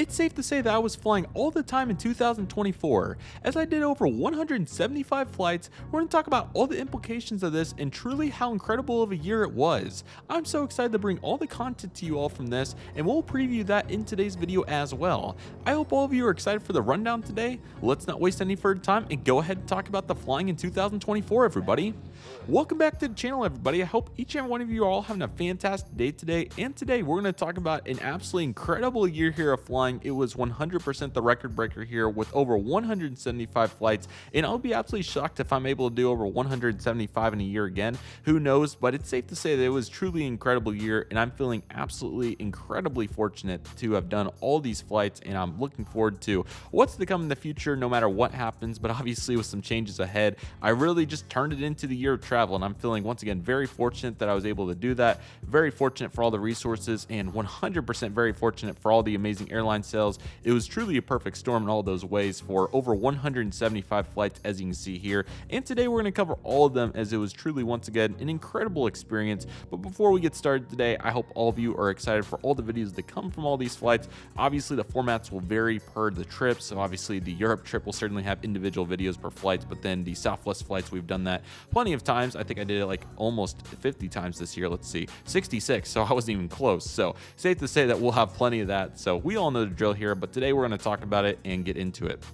It's safe to say that I was flying all the time in 2024. As I did over 175 flights, we're going to talk about all the implications of this and truly how incredible of a year it was. I'm so excited to bring all the content to you all from this, and we'll preview that in today's video as well. I hope all of you are excited for the rundown today. Let's not waste any further time and go ahead and talk about the flying in 2024, everybody. Welcome back to the channel, everybody. I hope each and every one of you are all having a fantastic day today. And today we're going to talk about an absolutely incredible year here of flying. It was 100% the record breaker here with over 175 flights. And I'll be absolutely shocked if I'm able to do over 175 in a year again. Who knows? But it's safe to say that it was truly an incredible year. And I'm feeling absolutely incredibly fortunate to have done all these flights. And I'm looking forward to what's to come in the future, no matter what happens. But obviously with some changes ahead, I really just turned it into the year of travel, and I'm feeling once again very fortunate that I was able to do that. Very fortunate for all the resources, and 100% very fortunate for all the amazing airline sales. It was truly a perfect storm in all those ways for over 175 flights, as you can see here. And today we're going to cover all of them, as it was truly once again an incredible experience. But before we get started today, I hope all of you are excited for all the videos that come from all these flights. Obviously the formats will vary per the trip, so obviously the Europe trip will certainly have individual videos per flights, but then the Southwest flights, we've done that plenty of times. I think I did it like almost 50 times this year. Let's see, 66, so I wasn't even close. So safe to say that we'll have plenty of that. So we all know the drill here, but today we're going to talk about it and get into it.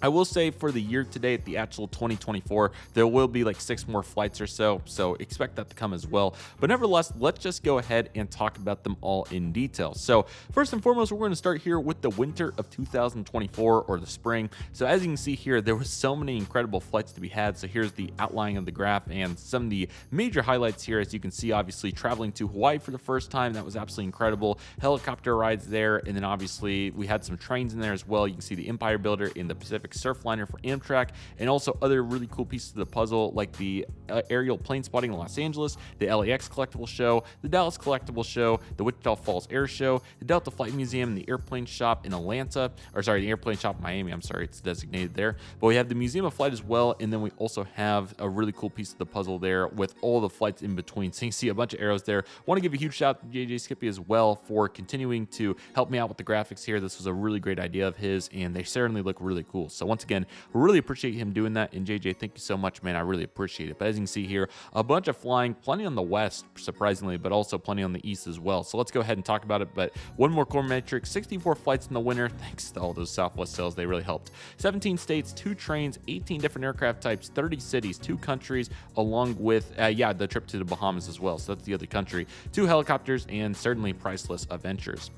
I will say for the year today, at the actual 2024, there will be like 6 more flights or so expect that to come as well. But nevertheless, let's just go ahead and talk about them all in detail. So first and foremost, we're going to start here with the winter of 2024, or the spring. So as you can see here, there was so many incredible flights to be had. So here's the outline of the graph and some of the major highlights here. As you can see, obviously traveling to Hawaii for the first time, that was absolutely incredible. Helicopter rides there, and then obviously we had some trains in there as well. You can see the Empire Builder in the Pacific Surfliner for Amtrak, and also other really cool pieces of the puzzle like the aerial plane spotting in Los Angeles, the LAX collectible show, the Dallas collectible show, the Wichita Falls Air Show, the Delta Flight Museum, and the airplane shop in Atlanta, or sorry, the airplane shop in Miami. I'm sorry, it's designated there. But we have the Museum of Flight as well, and then we also have a really cool piece of the puzzle there with all the flights in between. So you can see a bunch of arrows there. Want to give a huge shout out to JJ Skippy as well for continuing to help me out with the graphics here. This was a really great idea of his, and they certainly look really cool. So once again, really appreciate him doing that. And JJ, thank you so much, man. I really appreciate it. But as you can see here, a bunch of flying, plenty on the west, surprisingly, but also plenty on the east as well. So let's go ahead and talk about it. But one more core metric: 64 flights in the winter. Thanks to all those Southwest sales, they really helped. 17 states, 2 trains, 18 different aircraft types, 30 cities, 2 countries, along with the trip to the Bahamas as well. So that's the other country. 2 helicopters, and certainly priceless adventures.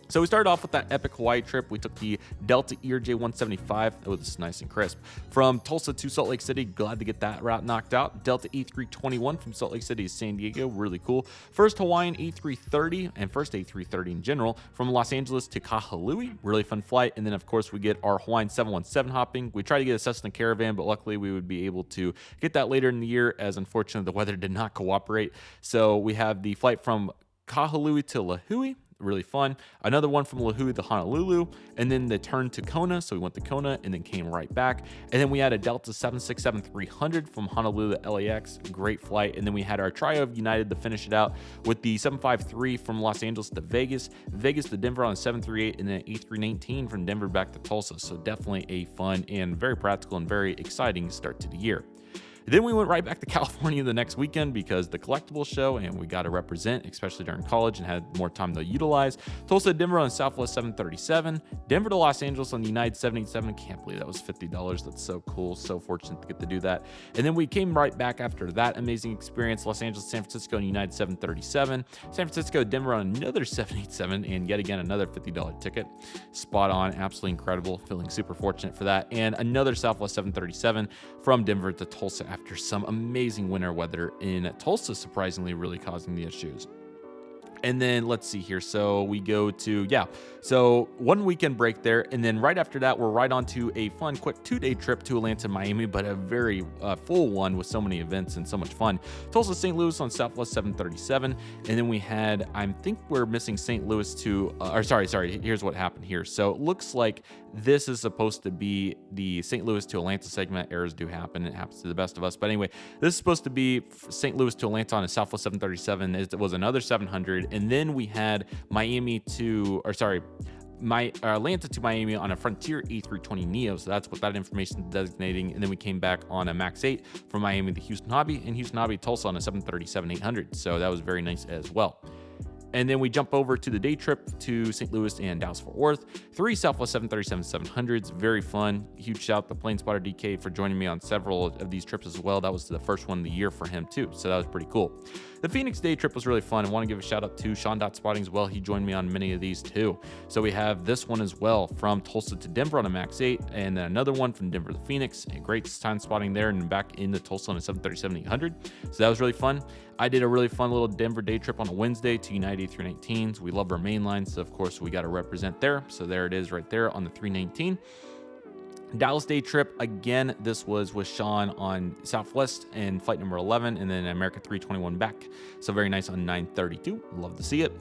So we started off with that epic Hawaii trip. We took the Delta ERJ-175. Oh, this is nice and crisp. From Tulsa to Salt Lake City. Glad to get that route knocked out. Delta E321 from Salt Lake City to San Diego. Really cool. First Hawaiian A330, and first A330 in general, from Los Angeles to Kahului. Really fun flight. And then, of course, we get our Hawaiian 717 hopping. We tried to get a Cessna Caravan, but luckily we would be able to get that later in the year, as unfortunately the weather did not cooperate. So we have the flight from Kahului to Lahui. Really fun. Another one from Lahui to Honolulu, and then the turn to Kona. So we went to Kona and then came right back. And then we had a Delta 767-300 from Honolulu to LAX. Great flight. And then we had our trio of United to finish it out with the 753 from Los Angeles to Vegas, Vegas to Denver on a 738, and then A319 from Denver back to Tulsa. So definitely a fun and very practical and very exciting start to the year. Then we went right back to California the next weekend because the collectible show, and we got to represent, especially during college, and had more time to utilize. Tulsa to Denver on Southwest 737, Denver to Los Angeles on the United 787. Can't believe that was $50. That's so cool. So fortunate to get to do that. And then we came right back after that amazing experience. Los Angeles, San Francisco on United 737, San Francisco, Denver on another 787, and yet again another $50 ticket. Spot on, absolutely incredible. Feeling super fortunate for that. And another Southwest 737 from Denver to Tulsa after some amazing winter weather in Tulsa, surprisingly really causing the issues. And then let's see here. So we go to, so 1 weekend break there. And then right after that, we're right on to a fun, quick 2-day trip to Atlanta, Miami, but a very full one with so many events and so much fun. Tulsa, St. Louis on Southwest 737. And then we had, I think we're missing St. Louis to, sorry, here's what happened here. So it looks like this is supposed to be the St. Louis to Atlanta segment. Errors do happen. It happens to the best of us. But anyway, this is supposed to be St. Louis to Atlanta on a Southwest 737. It was another 700. And then we had Miami to, Atlanta to Miami on a Frontier A320neo, so that's what that information is designating. And then we came back on a Max 8 from Miami to Houston Hobby, and Houston Hobby Tulsa on a 737-800, so that was very nice as well. And then we jump over to the day trip to St. Louis and Dallas-Fort Worth. 3 Southwest 737-700s, very fun. Huge shout out to Plane Spotter DK for joining me on several of these trips as well. That was the first one of the year for him too, so that was pretty cool. The Phoenix day trip was really fun. I want to give a shout out to Sean Dot Spotting as well. He joined me on many of these too. So we have this one as well, from Tulsa to Denver on a Max 8, and then another one from Denver to Phoenix. A great time spotting there, and back into Tulsa on a 737-800. So that was really fun. I did a really fun little Denver day trip on a Wednesday to United A319s. We love our main line, so of course we got to represent there. So there it is right there on the 319. Dallas day trip, again, this was with Sean on Southwest and flight number 11, and then American 321 back. So very nice on 932. Love to see it.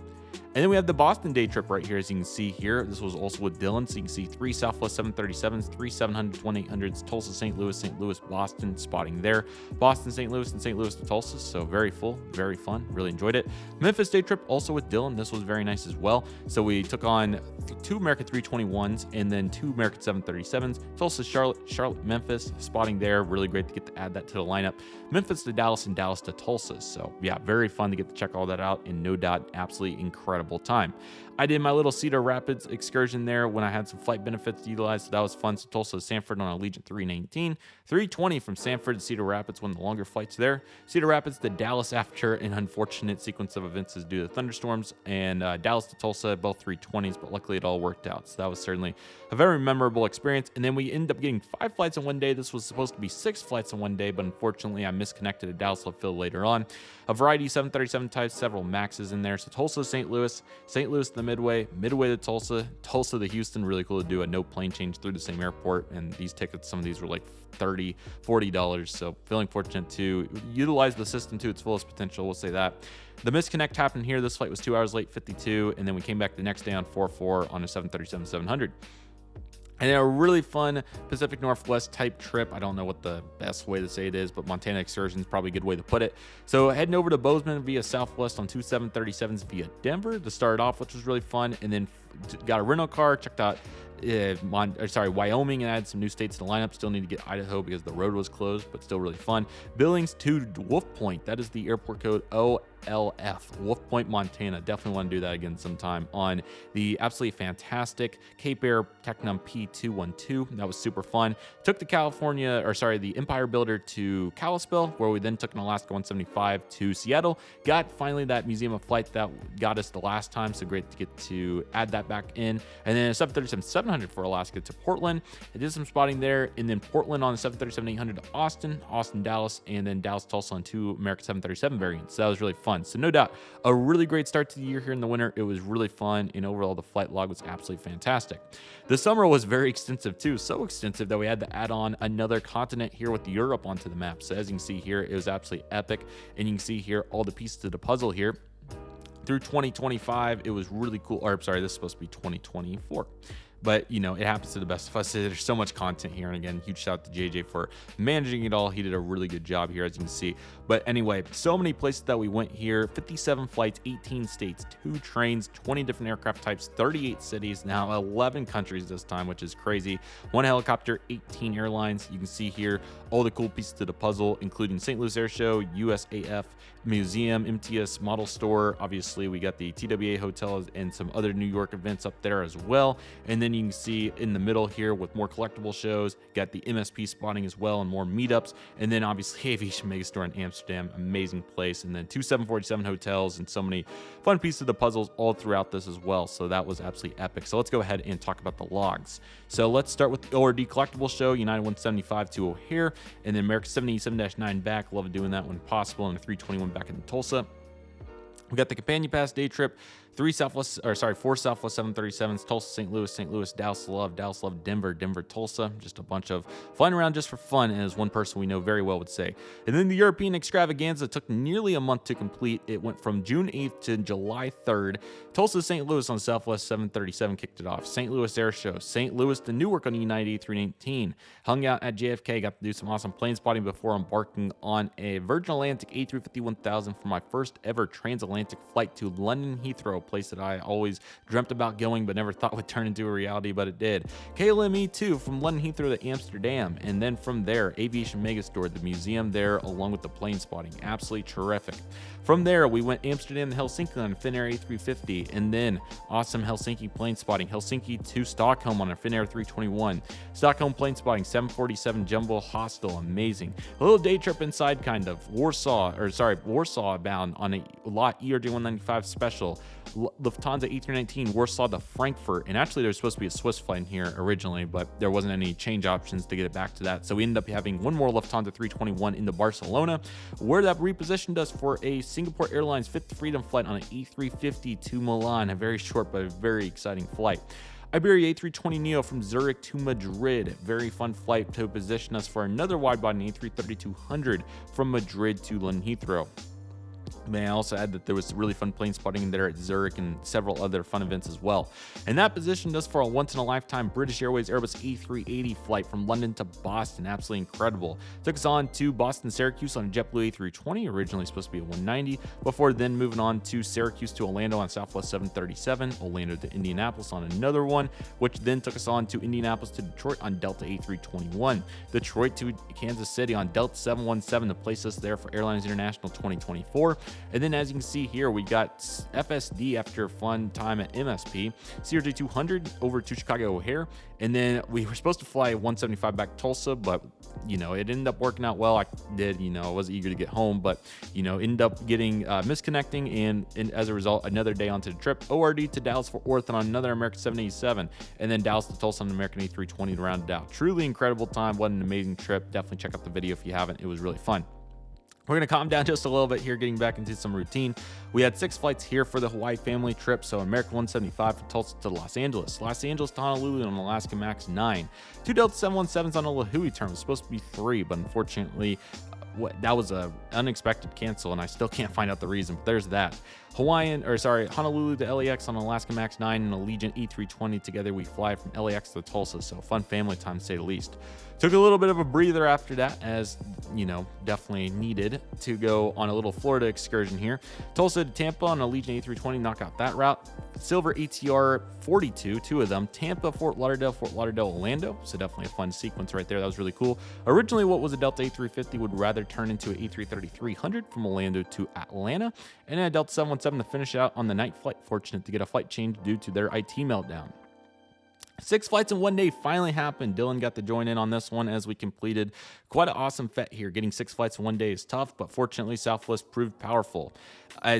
And then we have the Boston day trip right here, as you can see here. This was also with Dylan, so you can see 3 Southwest 737s, 3 700s, 1-800s, Tulsa, St. Louis, Boston, spotting there. Boston, St. Louis, and St. Louis to Tulsa, so very full, very fun, really enjoyed it. Memphis day trip, also with Dylan. This was very nice as well. So we took on 2 American 321s and then 2 American 737s. Tulsa, Charlotte, Memphis, spotting there. Really great to get to add that to the lineup. Memphis to Dallas and Dallas to Tulsa. So yeah, very fun to get to check all that out, and no doubt, absolutely incredible time. I did my little Cedar Rapids excursion there when I had some flight benefits to utilize, so that was fun. So Tulsa to Sanford on Allegiant 319, 320 from Sanford to Cedar Rapids, one of the longer flights there. Cedar Rapids to Dallas after an unfortunate sequence of events is due to thunderstorms, and Dallas to Tulsa, both 320s, but luckily it all worked out. So that was certainly a very memorable experience. And then we ended up getting 5 flights in one day. This was supposed to be 6 flights in one day, but unfortunately I misconnected at Dallas Love Field later on. A variety of 737 types, several Maxes in there. So Tulsa to St. Louis to the Midway to Tulsa, Tulsa to Houston. Really cool to do a no plane change through the same airport. And these tickets, some of these were like $30, $40. So feeling fortunate to utilize the system to its fullest potential. We'll say that. The misconnect happened here. This flight was 2 hours late, 52. And then we came back the next day on 4-4 on a 737-700. And a really fun Pacific Northwest type trip. I don't know what the best way to say it is, but Montana excursion is probably a good way to put it. So heading over to Bozeman via Southwest on 2 737s via Denver to start off, which was really fun. And then got a rental car, checked out Wyoming, and added some new states to the lineup. Still need to get Idaho because the road was closed, but still really fun. Billings to Wolf Point. That is the airport code OLF, Wolf Point, Montana. Definitely want to do that again sometime on the absolutely fantastic Cape Air Tecnam P212. That was super fun. Took the Empire Builder to Kalispell, where we then took an Alaska 175 to Seattle. Got finally that Museum of Flight that got us the last time, so great to get to add that back in. And then a 737-700 for Alaska to Portland. I did some spotting there, and then Portland on the 737-800 to Austin, Dallas, and then Dallas, Tulsa on 2 American 737 variants. So that was really fun. So no doubt, a really great start to the year here in the winter. It was really fun, and overall the flight log was absolutely fantastic. The summer was very extensive too, so extensive that we had to add on another continent here with Europe onto the map. So as you can see here, it was absolutely epic, and you can see here all the pieces of the puzzle here. Through 2025, it was really cool. Or, sorry, this is supposed to be 2024. But, you know, it happens to the best of us. There's so much content here. And again, huge shout out to JJ for managing it all. He did a really good job here, as you can see. But anyway, so many places that we went here. 57 flights, 18 states, 2 trains, 20 different aircraft types, 38 cities, now 11 countries this time, which is crazy. 1 helicopter, 18 airlines. You can see here all the cool pieces to the puzzle, including St. Louis Air Show, USAF, Museum, MTS Model Store. Obviously, we got the TWA hotels and some other New York events up there as well. And then you can see in the middle here with more collectible shows, got the MSP spotting as well and more meetups. And then obviously Aviation Megastore in Amsterdam, amazing place. And then 2 747 hotels and so many fun pieces of the puzzles all throughout this as well. So that was absolutely epic. So let's go ahead and talk about the logs. So let's start with the ORD collectible show, United 175 to O'Hare, and then America 787-9 back. Love doing that when possible, and a 321 back in Tulsa. We got the Companion Pass day trip, 4 Southwest 737s, Tulsa, St. Louis, Dallas Love, Denver, Tulsa. Just a bunch of flying around just for fun, and as one person we know very well would say. And then the European Extravaganza took nearly a month to complete. It went from June 8th to July 3rd. Tulsa, St. Louis on Southwest 737 kicked it off. St. Louis Air Show, St. Louis to Newark on United A319. Hung out at JFK, got to do some awesome plane spotting before embarking on a Virgin Atlantic A350-1000 for my first ever transatlantic flight to London Heathrow, place that I always dreamt about going but never thought would turn into a reality, but it did. KLM E2 from London Heathrow to Amsterdam, and then from there, Aviation Megastore, the museum there, along with the plane spotting. Absolutely terrific. From there, we went Amsterdam to Helsinki on a Finnair A350, and then awesome Helsinki plane spotting. Helsinki to Stockholm on a Finnair 321. Stockholm plane spotting, 747 Jumbo Hostel, amazing. A little day trip inside, kind of. Warsaw bound on a lot ERJ195 special. Lufthansa A319 Warsaw to Frankfurt, and actually there's supposed to be a Swiss flight in here originally, but there wasn't any change options to get it back to that, so we ended up having one more Lufthansa 321 into Barcelona, where that repositioned us for a Singapore Airlines Fifth Freedom flight on an A350 to Milan, a very short but very exciting flight. Iberia A320neo from Zurich to Madrid, very fun flight to position us for another wide-body A330-200 from Madrid to London Heathrow. May I also add that there was really fun plane spotting in there at Zurich and several other fun events as well. And that positioned us for a once-in-a-lifetime British Airways Airbus A380 flight from London to Boston. Absolutely incredible. Took us on to Boston Syracuse on a JetBlue A320, originally supposed to be a 190, before then moving on to Syracuse to Orlando on Southwest 737, Orlando to Indianapolis on another one, which then took us on to Indianapolis to Detroit on Delta A321, Detroit to Kansas City on Delta 717 to place us there for Airlines International 2024. And then as you can see here, we got FSD after a fun time at MSP, CRJ 200 over to Chicago O'Hare, and then we were supposed to fly 175 back to Tulsa, but it ended up working out well. I was eager to get home, but ended up getting misconnecting, and as a result, another day onto the trip, ORD to Dallas Fort Worth on another American 787, and then Dallas to Tulsa on an American A320 to round it out. Truly incredible time. What an amazing trip. Definitely check out the video if you haven't. It was really fun. We're going to calm down just a little bit here, getting back into some routine. We had 6 flights here for the Hawaii family trip. So American 175 from Tulsa to Los Angeles to Honolulu on Alaska Max 9. 2 Delta 717s on a Lahui term. It was supposed to be 3, but unfortunately, that was a unexpected cancel, and I still can't find out the reason, but there's that. Honolulu to LAX on Alaska Max 9 and Allegiant E320. Together we fly from LAX to Tulsa, so fun family time to say the least. Took a little bit of a breather after that, as definitely needed to go on a little Florida excursion here. Tulsa to Tampa on Allegiant A320, knock out that route. Silver ATR 42, 2 of them. Tampa, Fort Lauderdale, Orlando. So definitely a fun sequence right there. That was really cool. Originally, what was a Delta A350 would rather turn into an A330-300 from Orlando to Atlanta, and then a Delta 717 to finish out on the night flight. Fortunate to get a flight change due to their IT meltdown. 6 flights in one day finally happened. Dylan got to join in on this one as we completed quite an awesome fet here. Getting 6 flights in one day is tough, but fortunately Southwest proved powerful.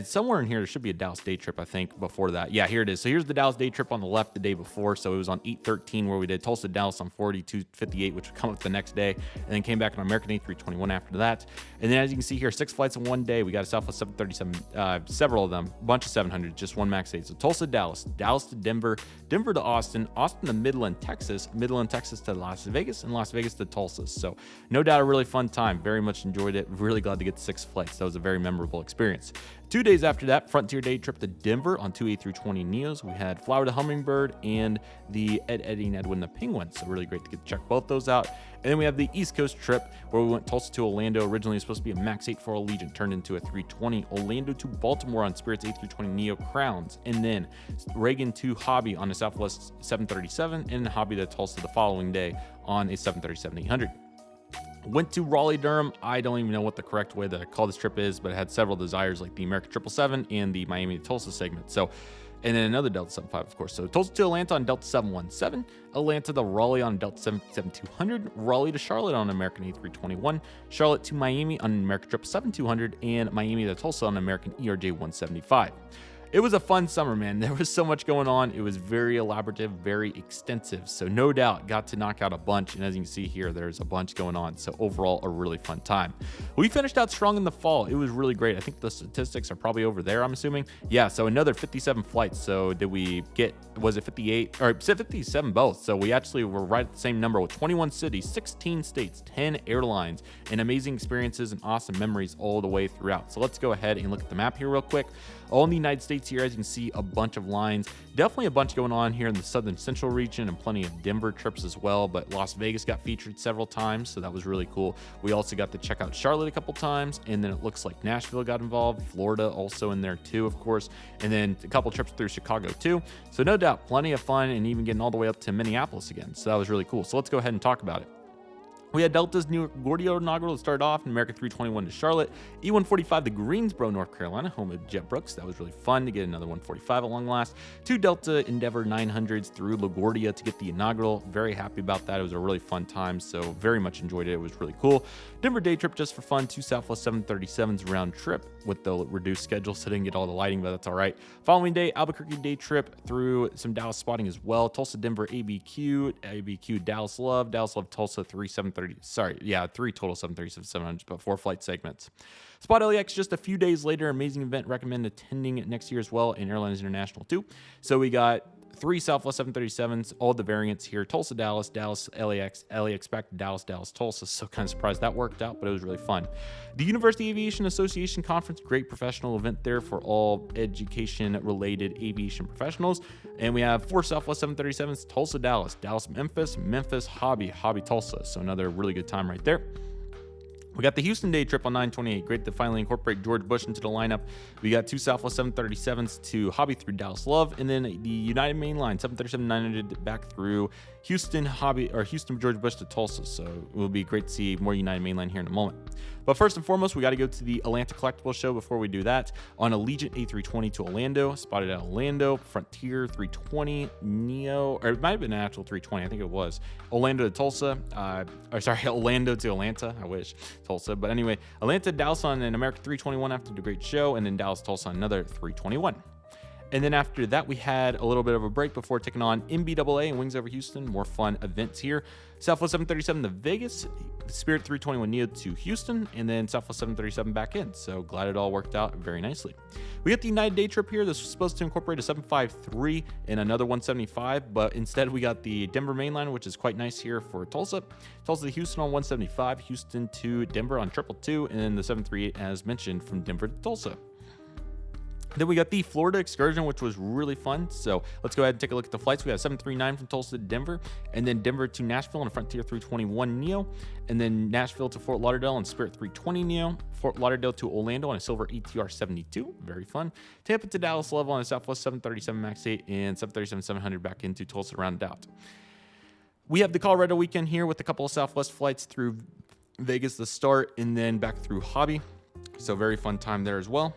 Somewhere in here, there should be a Dallas day trip, I think, before that. Yeah, here it is. So here's the Dallas day trip on the left the day before. So it was on 8/13 where we did Tulsa, Dallas on 42/58, which would come up the next day, and then came back on American A321 after that. And then as you can see here, 6 flights in one day. We got a Southwest 737, several of them, a bunch of 700s, just one MAX 8. So Tulsa, Dallas to Denver, Denver to Austin to Midland, Texas to Las Vegas, and Las Vegas to Tulsa. So no doubt a really fun time. Very much enjoyed it. Really glad to get 6 flights. That was a very memorable experience. 2 days after that, Frontier Day trip to Denver on 2 A320neos. We had Flower to Hummingbird and the Eddie and Edwin the Penguin. So really great to get to check both those out. And then we have the East Coast trip where we went Tulsa to Orlando. Originally it was supposed to be a MAX 8 for Allegiant, turned into a 320. Orlando to Baltimore on Spirit's A320neo Crowns. And then Reagan to Hobby on a Southwest 737, and Hobby to Tulsa the following day on a 737-800. Went to Raleigh-Durham. I don't even know what the correct way to call this trip is, but it had several desires like the American 777 and the Miami to Tulsa segment. So, and then another Delta 75, of course. So Tulsa to Atlanta on Delta 717, Atlanta to Raleigh on Delta 777-200, Raleigh to Charlotte on American A321, Charlotte to Miami on American 777-200, and Miami to Tulsa on American ERJ-175. It was a fun summer, man. There was so much going on. It was very elaborative, very extensive. So no doubt got to knock out a bunch. And as you can see here, there's a bunch going on. So overall, a really fun time. We finished out strong in the fall. It was really great. I think the statistics are probably over there, I'm assuming. Yeah, so another 57 flights. So did we get, was it 58? Or 57 both. So we actually were right at the same number with 21 cities, 16 states, 10 airlines, and amazing experiences and awesome memories all the way throughout. So let's go ahead and look at the map here real quick. All in the United States here, as you can see, a bunch of lines. Definitely a bunch going on here in the southern central region, and plenty of Denver trips as well, but Las Vegas got featured several times, so that was really cool. We also got to check out Charlotte a couple times, and then it looks like Nashville got involved, Florida also in there too, of course, and then a couple trips through Chicago too. So no doubt, plenty of fun, and even getting all the way up to Minneapolis again. So that was really cool. So let's go ahead and talk about it. We had Delta's new LaGuardia inaugural to start off, an America 321 to Charlotte, E145 to Greensboro, North Carolina, home of Jet Brooks. That was really fun to get another 145 at long last. 2 Delta Endeavor 900s through LaGuardia to get the inaugural. Very happy about that. It was a really fun time, so very much enjoyed it. It was really cool. Denver day trip just for fun. 2 Southwest 737s round trip with the reduced schedule, so didn't get all the lighting, but that's all right. Following day, Albuquerque day trip through some Dallas spotting as well. Tulsa, Denver, ABQ, Dallas Love, Tulsa 3 total 737-700s, but 4 flight segments. Spot LAX just a few days later. Amazing event. Recommend attending next year as well, in Airlines International too. So we got 3 Southwest 737s, all the variants here. Tulsa, Dallas, LAX back to Dallas, Tulsa. So kind of surprised that worked out, but it was really fun. The University Aviation Association Conference, great professional event there for all education-related aviation professionals. And we have 4 Southwest 737s, Tulsa, Dallas, Memphis, Hobby, Tulsa. So another really good time right there. We got the Houston day trip on 9/28. Great to finally incorporate George Bush into the lineup. We got 2 Southwest 737s to Hobby through Dallas Love, and then the United Mainline 737-900 back through Houston George Bush to Tulsa. So it will be great to see more United Mainline here in a moment. But first and foremost, we got to go to the Atlanta Collectible Show. Before we do that, on Allegiant A320 to Orlando, spotted at Orlando, Frontier 320, Neo, or it might have been an actual 320, I think it was. Orlando to Tulsa, Orlando to Atlanta, I wish, Tulsa. But anyway, Atlanta, Dallas on an American 321 after the great show, and then Dallas, Tulsa on another 321. And then after that, we had a little bit of a break before taking on MBAA and Wings Over Houston. More fun events here. Southwest 737 to Vegas, Spirit 321 Neo to Houston, and then Southwest 737 back in. So glad it all worked out very nicely. We got the United day trip here. This was supposed to incorporate a 753 and another 175, but instead we got the Denver mainline, which is quite nice here for Tulsa. Tulsa to Houston on 175, Houston to Denver on 222, and then the 738, as mentioned, from Denver to Tulsa. Then we got the Florida excursion, which was really fun. So let's go ahead and take a look at the flights. We got 739 from Tulsa to Denver, and then Denver to Nashville on a Frontier 321 Neo, and then Nashville to Fort Lauderdale on Spirit 320 Neo, Fort Lauderdale to Orlando on a Silver ATR 72, very fun. Tampa to Dallas Level on a Southwest 737 MAX 8 and 737-700 back into Tulsa to round it out. We have the Colorado weekend here with a couple of Southwest flights through Vegas to start, and then back through Hobby. So very fun time there as well.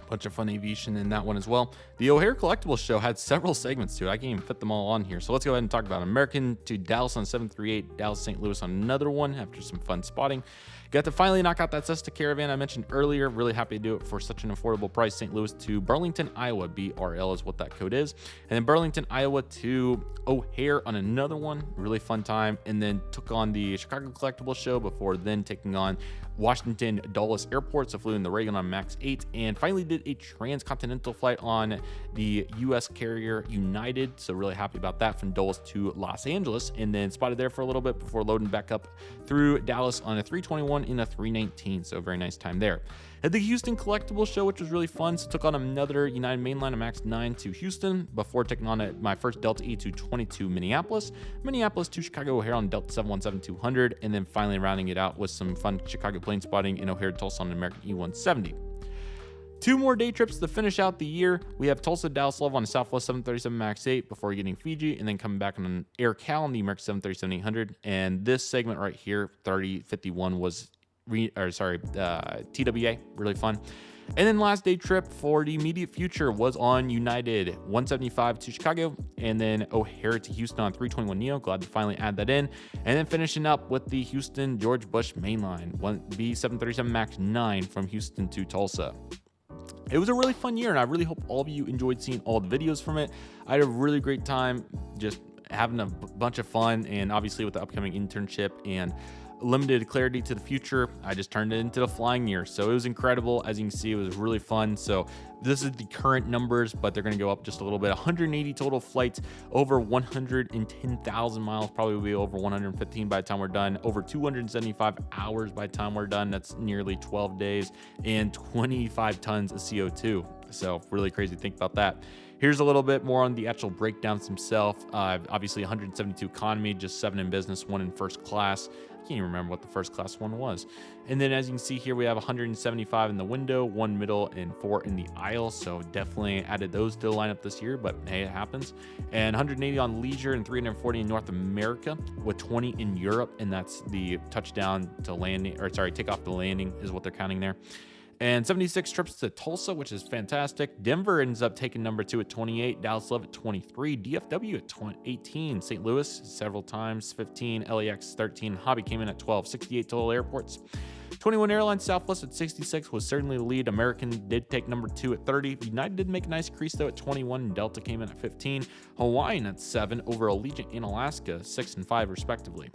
Bunch of fun aviation in that one as well. The O'Hare Collectibles Show had several segments to it. I can't even fit them all on here. So let's go ahead and talk about American to Dallas on 738, Dallas St. Louis on another one after some fun spotting. Got to finally knock out that Cessna Caravan I mentioned earlier. Really happy to do it for such an affordable price. St. Louis to Burlington, Iowa. BRL is what that code is. And then Burlington, Iowa to O'Hare on another one. Really fun time. And then took on the Chicago Collectibles Show before then taking on Washington Dulles Airport. So flew in the Reagan on MAX 8 and finally did a transcontinental flight on the U.S. carrier United. So really happy about that, from Dulles to Los Angeles, and then spotted there for a little bit before loading back up through Dallas on a 321 in a 319. So very nice time there. At the Houston Collectibles Show, which was really fun, so took on another United Mainline, a MAX 9 to Houston before taking on my first Delta E220 to Minneapolis to Chicago O'Hare on Delta 717-200, and then finally rounding it out with some fun Chicago plane spotting in O'Hare Tulsa on an American E170. 2 more day trips to finish out the year. We have Tulsa Dallas Love on a Southwest 737 MAX 8 befwer getting Fiji, and then coming back on an Air Cal on the American 737-800. And this segment right here, 3051, was TWA, really fun. And then last day trip for the immediate future was on United 175 to Chicago, and then O'Hare to Houston on 321 Neo. Glad to finally add that in. And then finishing up with the Houston George Bush mainline, B737 MAX 9 from Houston to Tulsa. It was a really fun year, and I really hope all of you enjoyed seeing all the videos from it. I had a really great time just having a bunch of fun, and obviously with the upcoming internship and limited clarity to the future, I just turned it into the flying year. So it was incredible. As you can see, it was really fun. So this is the current numbers, but they're going to go up just a little bit. 180 total flights, over 110,000 miles, probably will be over 115 by the time we're done, over 275 hours by the time we're done. That's nearly 12 days, and 25 tons of CO2. So really crazy to think about that. Here's a little bit more on the actual breakdowns themselves. Obviously 172 economy, just 7 in business, 1 in first class. I can't even remember what the first class one was. And then as you can see here, we have 175 in the window, 1 middle, and 4 in the aisle. So definitely added those to the lineup this year, but hey, it happens. And 180 on leisure and 340 in North America, with 20 in Europe. And that's the touchdown to landing, or sorry, takeoff to landing is what they're counting there. And 76 trips to Tulsa, which is fantastic. Denver ends up taking number 2 at 28, Dallas Love at 23, DFW at 18, St. Louis several times, 15, LAX 13, Hobby came in at 12, 68 total airports. 21 Airlines, Southwest at 66 was certainly the lead. American did take number 2 at 30. United did make a nice increase though at 21, and Delta came in at 15. Hawaiian at 7 over Allegiant and Alaska, 6 and 5 respectively.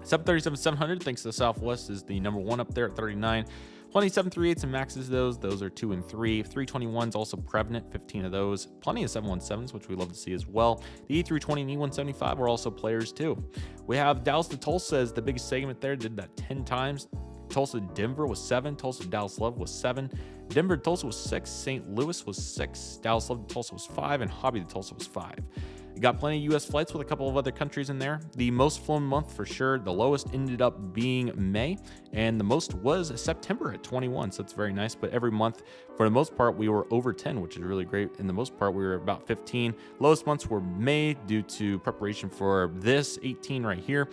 737-700, thanks to the Southwest, is the number 1 up there at 39. Plenty of 738s and Maxes, those are 2 and 3. 321s also prevalent, 15 of those. Plenty of 717s, which we love to see as well. The E320 and E175 were also players too. We have Dallas to Tulsa as the biggest segment there, did that 10 times. Tulsa to Denver was 7. Tulsa to Dallas Love was 7. Denver to Tulsa was 6. St. Louis was 6. Dallas Love to Tulsa was 5. And Hobby to Tulsa was 5. You got plenty of U.S. flights with a couple of other countries in there. The most flown month for sure. The lowest ended up being May, and the most was September at 21. So it's very nice. But every month, for the most part, we were over 10, which is really great. In the most part, we were about 15. Lowest months were May due to preparation for this 18 right here.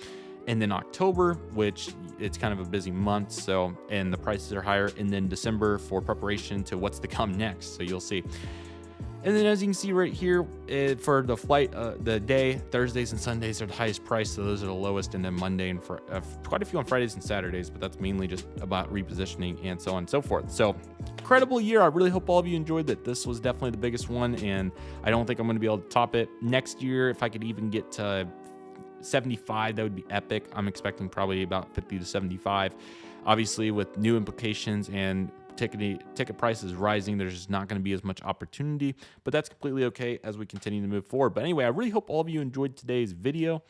And then October, which it's kind of a busy month, so, and the prices are higher. And then December for preparation to what's to come next. So you'll see. And then as you can see right here, for the flight, the day, Thursdays and Sundays are the highest price, so those are the lowest. And then Monday and quite a few on Fridays and Saturdays, but that's mainly just about repositioning and so on and so forth. So incredible year. I really hope all of you enjoyed that. This was definitely the biggest one, and I don't think I'm going to be able to top it. Next year, if I could even get to 75, that would be epic. I'm expecting probably about 50 to 75. Obviously, with new implications and ticket prices rising, there's just not going to be as much opportunity, but that's completely okay as we continue to move forward. But anyway, I really hope all of you enjoyed today's video.